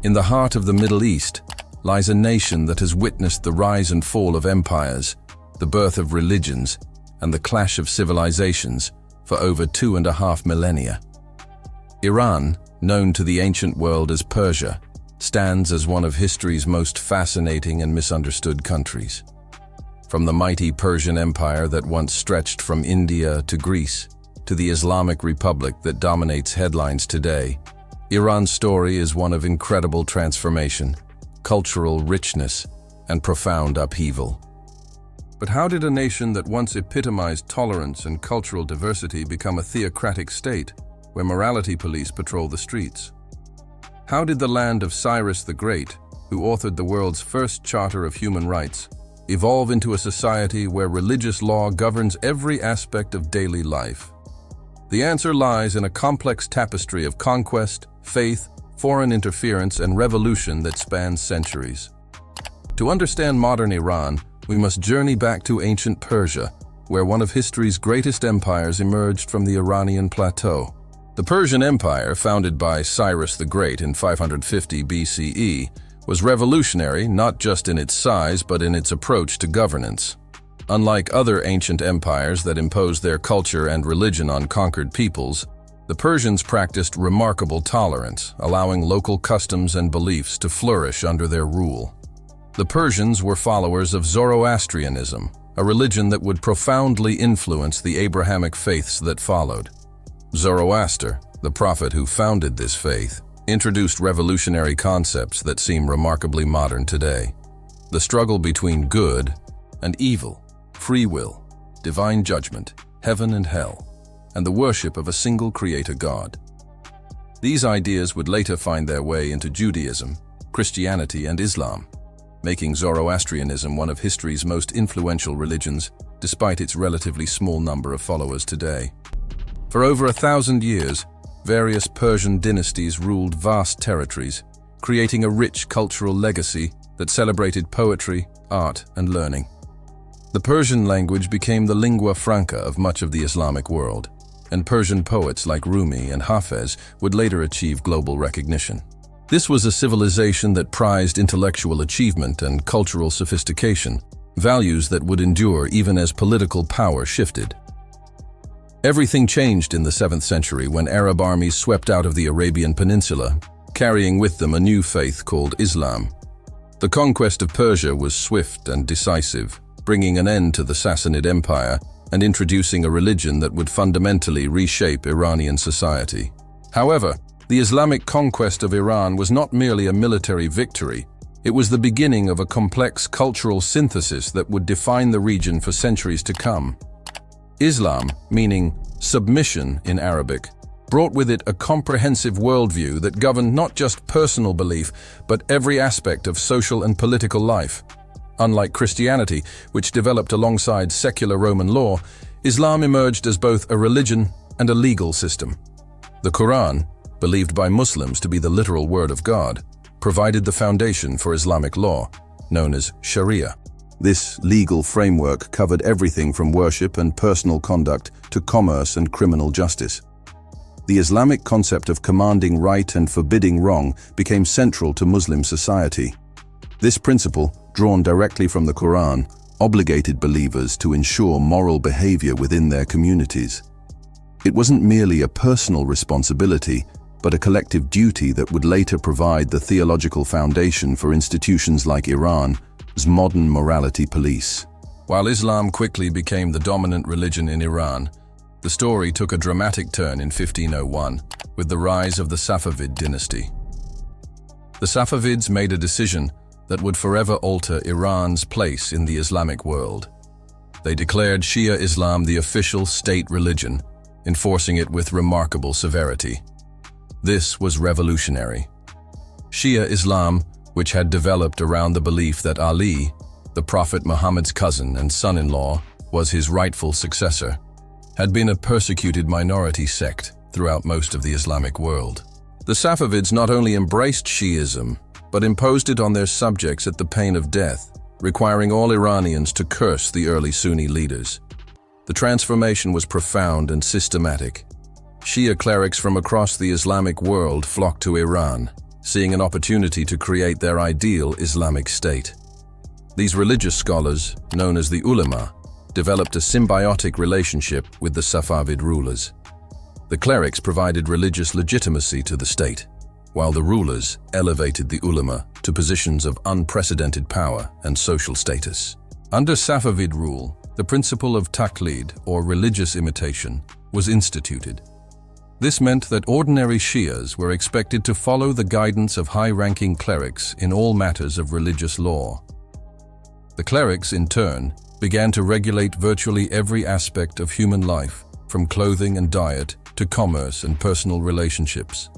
In the heart of the Middle East lies a nation that has witnessed the rise and fall of empires, the birth of religions, and the clash of civilizations for over 2.5 millennia. Iran, known to the ancient world as Persia, stands as one of history's most fascinating and misunderstood countries. From the mighty Persian Empire that once stretched from India to Greece, to the Islamic Republic that dominates headlines today, Iran's story is one of incredible transformation, cultural richness, and profound upheaval. But how did a nation that once epitomized tolerance and cultural diversity become a theocratic state where morality police patrol the streets? How did the land of Cyrus the Great, who authored the world's first Charter of Human Rights, evolve into a society where religious law governs every aspect of daily life? The answer lies in a complex tapestry of conquest, faith, foreign interference, and revolution that spans centuries. To understand modern Iran, we must journey back to ancient Persia, where one of history's greatest empires emerged from the Iranian plateau. The Persian Empire, founded by Cyrus the Great in 550 BCE, was revolutionary not just in its size but in its approach to governance. Unlike other ancient empires that imposed their culture and religion on conquered peoples, the Persians practiced remarkable tolerance, allowing local customs and beliefs to flourish under their rule. The Persians were followers of Zoroastrianism, a religion that would profoundly influence the Abrahamic faiths that followed. Zoroaster, the prophet who founded this faith, introduced revolutionary concepts that seem remarkably modern today. The struggle between good and evil, free will, divine judgment, heaven and hell, and the worship of a single creator God. These ideas would later find their way into Judaism, Christianity, and Islam, making Zoroastrianism one of history's most influential religions, despite its relatively small number of followers today. For over 1,000 years, various Persian dynasties ruled vast territories, creating a rich cultural legacy that celebrated poetry, art, and learning. The Persian language became the lingua franca of much of the Islamic world, and Persian poets like Rumi and Hafez would later achieve global recognition. This was a civilization that prized intellectual achievement and cultural sophistication, values that would endure even as political power shifted. Everything changed in the 7th century when Arab armies swept out of the Arabian Peninsula, carrying with them a new faith called Islam. The conquest of Persia was swift and decisive, bringing an end to the Achaemenid Empire and introducing a religion that would fundamentally reshape Iranian society. However, the Islamic conquest of Iran was not merely a military victory, it was the beginning of a complex cultural synthesis that would define the region for centuries to come. Islam, meaning submission in Arabic, brought with it a comprehensive worldview that governed not just personal belief, but every aspect of social and political life. Unlike Christianity, which developed alongside secular Roman law, Islam emerged as both a religion and a legal system. The Quran, believed by Muslims to be the literal word of God, provided the foundation for Islamic law, known as Sharia. This legal framework covered everything from worship and personal conduct to commerce and criminal justice. The Islamic concept of commanding right and forbidding wrong became central to Muslim society. This principle, drawn directly from the Quran, obligated believers to ensure moral behavior within their communities. It wasn't merely a personal responsibility, but a collective duty that would later provide the theological foundation for institutions like Iran's modern morality police. While Islam quickly became the dominant religion in Iran, the story took a dramatic turn in 1501 with the rise of the Safavid dynasty. The Safavids made a decision that would forever alter Iran's place in the Islamic world. They declared Shia Islam the official state religion, enforcing it with remarkable severity. This was revolutionary. Shia Islam, which had developed around the belief that Ali, the Prophet Muhammad's cousin and son-in-law, was his rightful successor, had been a persecuted minority sect throughout most of the Islamic world. The Safavids not only embraced Shi'ism, but imposed it on their subjects at the pain of death, requiring all Iranians to curse the early Sunni leaders. The transformation was profound and systematic. Shia clerics from across the Islamic world flocked to Iran, seeing an opportunity to create their ideal Islamic state. These religious scholars, known as the ulama, developed a symbiotic relationship with the Safavid rulers. The clerics provided religious legitimacy to the state, while the rulers elevated the ulama to positions of unprecedented power and social status. Under Safavid rule, the principle of taqlid, or religious imitation, was instituted. This meant that ordinary Shias were expected to follow the guidance of high-ranking clerics in all matters of religious law. The clerics, in turn, began to regulate virtually every aspect of human life, from clothing and diet to commerce and personal relationships.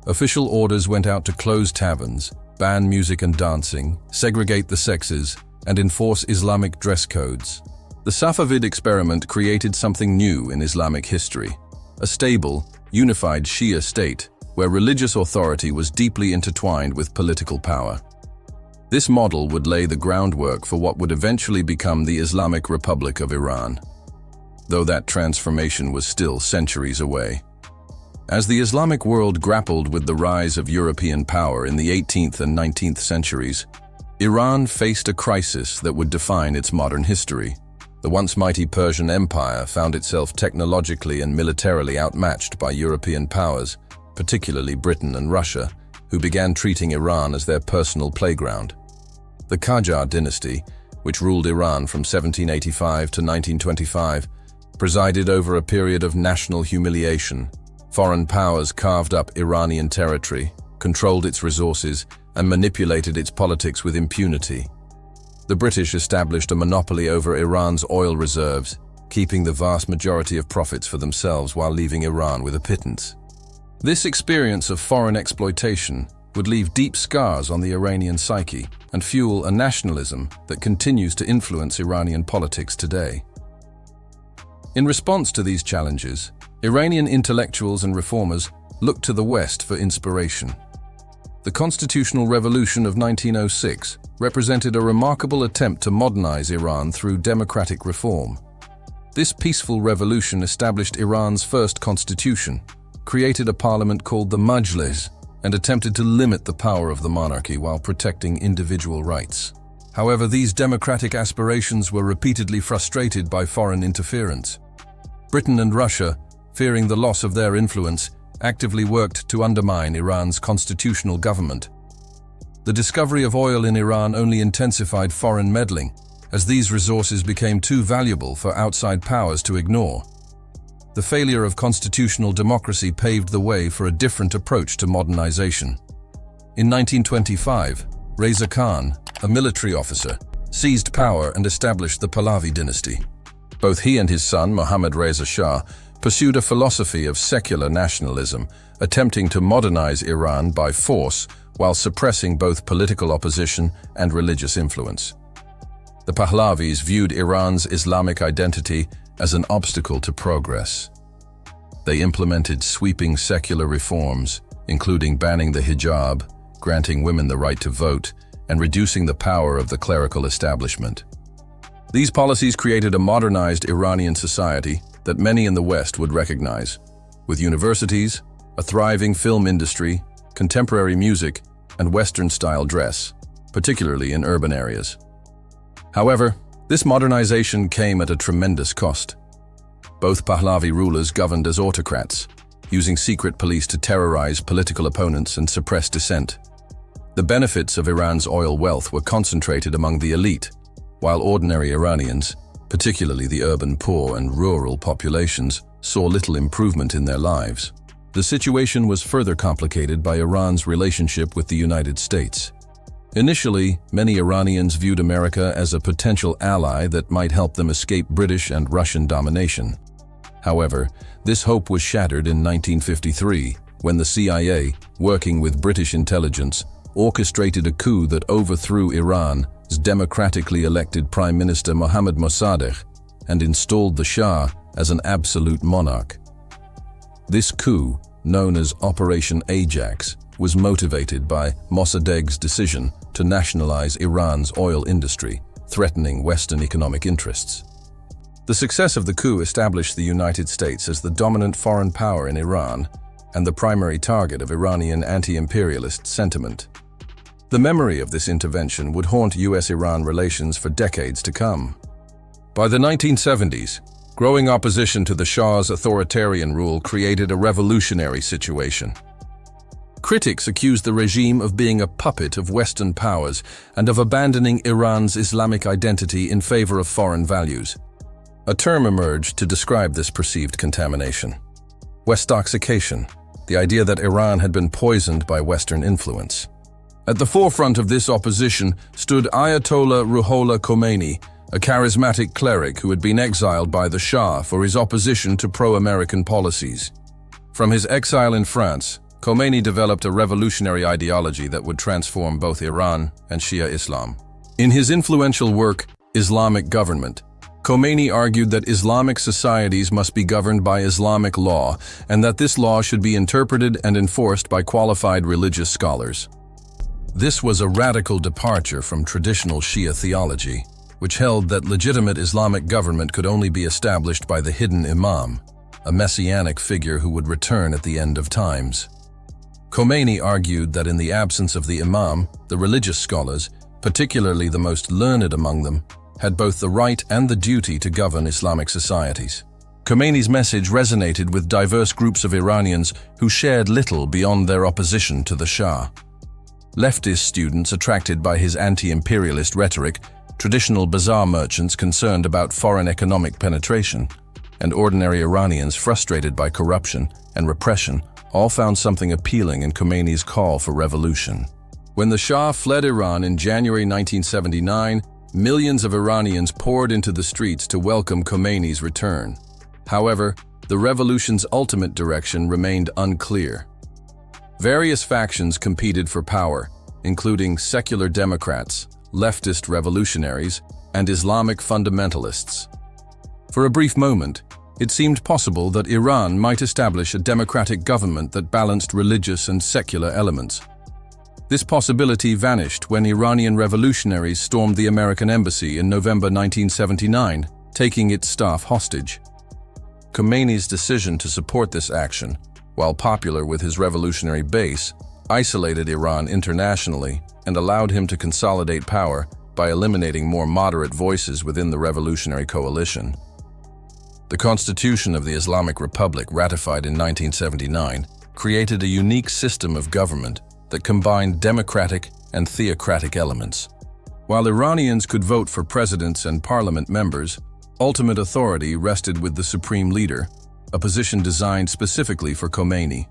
Official orders went out to close taverns, ban music and dancing, segregate the sexes, and enforce Islamic dress codes. The Safavid experiment created something new in Islamic history, a stable, unified Shia state where religious authority was deeply intertwined with political power. This model would lay the groundwork for what would eventually become the Islamic Republic of Iran, though that transformation was still centuries away. As the Islamic world grappled with the rise of European power in the 18th and 19th centuries, Iran faced a crisis that would define its modern history. The once mighty Persian Empire found itself technologically and militarily outmatched by European powers, particularly Britain and Russia, who began treating Iran as their personal playground. The Qajar dynasty, which ruled Iran from 1785 to 1925, presided over a period of national humiliation. Foreign powers carved up Iranian territory, controlled its resources, and manipulated its politics with impunity. The British established a monopoly over Iran's oil reserves, keeping the vast majority of profits for themselves while leaving Iran with a pittance. This experience of foreign exploitation would leave deep scars on the Iranian psyche and fuel a nationalism that continues to influence Iranian politics today. In response to these challenges, Iranian intellectuals and reformers looked to the West for inspiration. The Constitutional Revolution of 1906 represented a remarkable attempt to modernize Iran through democratic reform. This peaceful revolution established Iran's first constitution, created a parliament called the Majlis, and attempted to limit the power of the monarchy while protecting individual rights. However, these democratic aspirations were repeatedly frustrated by foreign interference. Britain and Russia, fearing the loss of their influence, actively worked to undermine Iran's constitutional government. The discovery of oil in Iran only intensified foreign meddling, as these resources became too valuable for outside powers to ignore. The failure of constitutional democracy paved the way for a different approach to modernization. In 1925, Reza Khan, a military officer, seized power and established the Pahlavi dynasty. Both he and his son, Mohammad Reza Shah, pursued a philosophy of secular nationalism, attempting to modernize Iran by force while suppressing both political opposition and religious influence. The Pahlavis viewed Iran's Islamic identity as an obstacle to progress. They implemented sweeping secular reforms, including banning the hijab, granting women the right to vote, and reducing the power of the clerical establishment. These policies created a modernized Iranian society that many in the West would recognize, with universities, a thriving film industry, contemporary music, and Western-style dress, particularly in urban areas. However, this modernization came at a tremendous cost. Both Pahlavi rulers governed as autocrats, using secret police to terrorize political opponents and suppress dissent. The benefits of Iran's oil wealth were concentrated among the elite, while ordinary Iranians, particularly the urban poor and rural populations, saw little improvement in their lives. The situation was further complicated by Iran's relationship with the United States. Initially, many Iranians viewed America as a potential ally that might help them escape British and Russian domination. However, this hope was shattered in 1953, when the CIA, working with British intelligence, orchestrated a coup that overthrew Iran's democratically elected Prime Minister Mohammad Mossadegh and installed the Shah as an absolute monarch. This coup, known as Operation Ajax, was motivated by Mossadegh's decision to nationalize Iran's oil industry, threatening Western economic interests. The success of the coup established the United States as the dominant foreign power in Iran, and the primary target of Iranian anti-imperialist sentiment. The memory of this intervention would haunt US-Iran relations for decades to come. By the 1970s, growing opposition to the Shah's authoritarian rule created a revolutionary situation. Critics accused the regime of being a puppet of Western powers and of abandoning Iran's Islamic identity in favor of foreign values. A term emerged to describe this perceived contamination: Westoxication, the idea that Iran had been poisoned by Western influence. At the forefront of this opposition stood Ayatollah Ruhollah Khomeini, a charismatic cleric who had been exiled by the Shah for his opposition to pro-American policies. From his exile in France, Khomeini developed a revolutionary ideology that would transform both Iran and Shia Islam. In his influential work, Islamic Government, Khomeini argued that Islamic societies must be governed by Islamic law and that this law should be interpreted and enforced by qualified religious scholars. This was a radical departure from traditional Shia theology, which held that legitimate Islamic government could only be established by the hidden imam, a messianic figure who would return at the end of times. Khomeini argued that in the absence of the imam, the religious scholars, particularly the most learned among them, had both the right and the duty to govern Islamic societies. Khomeini's message resonated with diverse groups of Iranians who shared little beyond their opposition to the Shah. Leftist students attracted by his anti-imperialist rhetoric, traditional bazaar merchants concerned about foreign economic penetration, and ordinary Iranians frustrated by corruption and repression all found something appealing in Khomeini's call for revolution. When the Shah fled Iran in January 1979, millions of Iranians poured into the streets to welcome Khomeini's return. However, the revolution's ultimate direction remained unclear. Various factions competed for power, including secular Democrats, leftist revolutionaries, and Islamic fundamentalists. For a brief moment, it seemed possible that Iran might establish a democratic government that balanced religious and secular elements. This possibility vanished when Iranian revolutionaries stormed the American embassy in November 1979, taking its staff hostage. Khomeini's decision to support this action, while popular with his revolutionary base, isolated Iran internationally and allowed him to consolidate power by eliminating more moderate voices within the revolutionary coalition. The Constitution of the Islamic Republic, ratified in 1979, created a unique system of government that combined democratic and theocratic elements. While Iranians could vote for presidents and parliament members, ultimate authority rested with the supreme leader, a position designed specifically for Khomeini.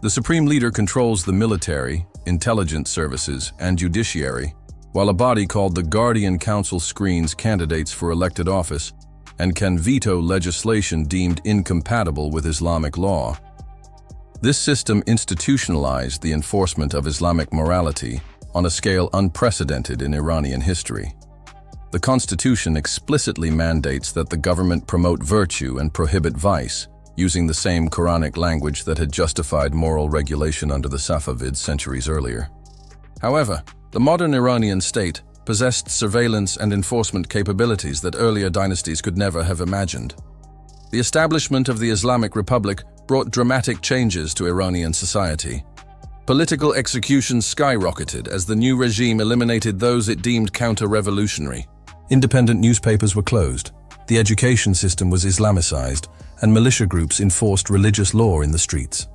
The supreme leader controls the military, intelligence services, and judiciary, while a body called the Guardian Council screens candidates for elected office and can veto legislation deemed incompatible with Islamic law. This system institutionalized the enforcement of Islamic morality on a scale unprecedented in Iranian history. The constitution explicitly mandates that the government promote virtue and prohibit vice, using the same Quranic language that had justified moral regulation under the Safavids centuries earlier. However, the modern Iranian state possessed surveillance and enforcement capabilities that earlier dynasties could never have imagined. The establishment of the Islamic Republic brought dramatic changes to Iranian society. Political executions skyrocketed as the new regime eliminated those it deemed counter-revolutionary. Independent newspapers were closed, the education system was Islamicized, and militia groups enforced religious law in the streets.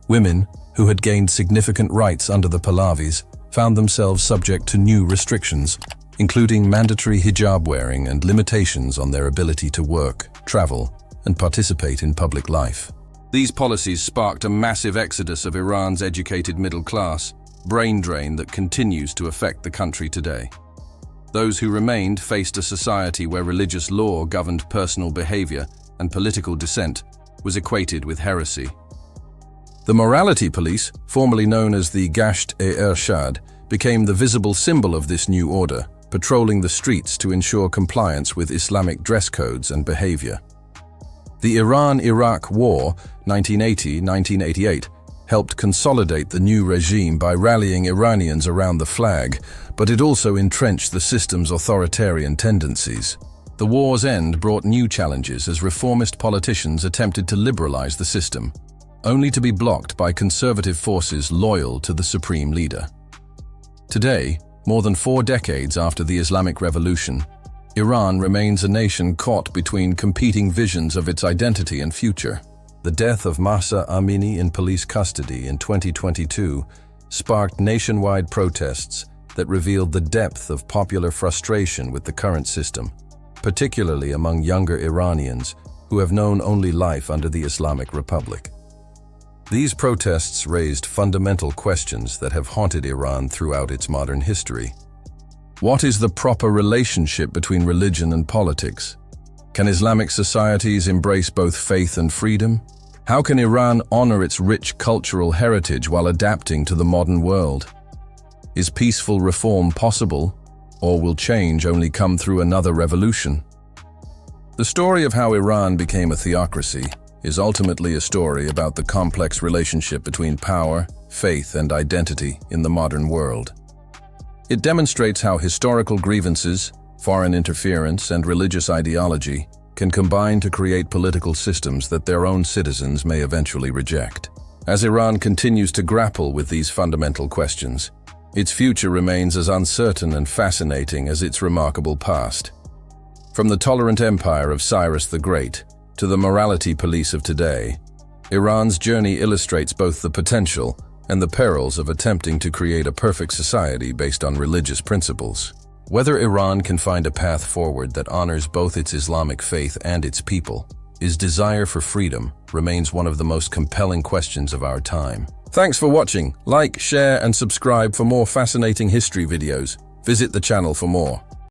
Women, who had gained significant rights under the Pahlavis, found themselves subject to new restrictions, including mandatory hijab wearing and limitations on their ability to work, travel, and participate in public life. These policies sparked a massive exodus of Iran's educated middle class, brain drain that continues to affect the country today. Those who remained faced a society where religious law governed personal behavior and political dissent was equated with heresy. The morality police, formerly known as the Gasht-e-Ershad, became the visible symbol of this new order, patrolling the streets to ensure compliance with Islamic dress codes and behavior. The Iran-Iraq War, 1980-1988, helped consolidate the new regime by rallying Iranians around the flag, but it also entrenched the system's authoritarian tendencies. The war's end brought new challenges as reformist politicians attempted to liberalize the system. only to be blocked by conservative forces loyal to the supreme leader. Today, more than 4 decades after the Islamic Revolution, Iran remains a nation caught between competing visions of its identity and future. The death of Mahsa Amini in police custody in 2022 sparked nationwide protests that revealed the depth of popular frustration with the current system, particularly among younger Iranians who have known only life under the Islamic Republic. These protests raised fundamental questions that have haunted Iran throughout its modern history. What is the proper relationship between religion and politics? Can Islamic societies embrace both faith and freedom? How can Iran honor its rich cultural heritage while adapting to the modern world? Is peaceful reform possible, or will change only come through another revolution? The story of how Iran became a theocracy is ultimately a story about the complex relationship between power, faith, and identity in the modern world. It demonstrates how historical grievances, foreign interference, and religious ideology can combine to create political systems that their own citizens may eventually reject. As Iran continues to grapple with these fundamental questions, its future remains as uncertain and fascinating as its remarkable past. From the tolerant empire of Cyrus the Great to the morality police of today, Iran's journey illustrates both the potential and the perils of attempting to create a perfect society based on religious principles. Whether Iran can find a path forward that honors both its Islamic faith and its people, its desire for freedom remains one of the most compelling questions of our time. Thanks for watching. Like, share, and subscribe for more fascinating history videos. Visit the channel for more.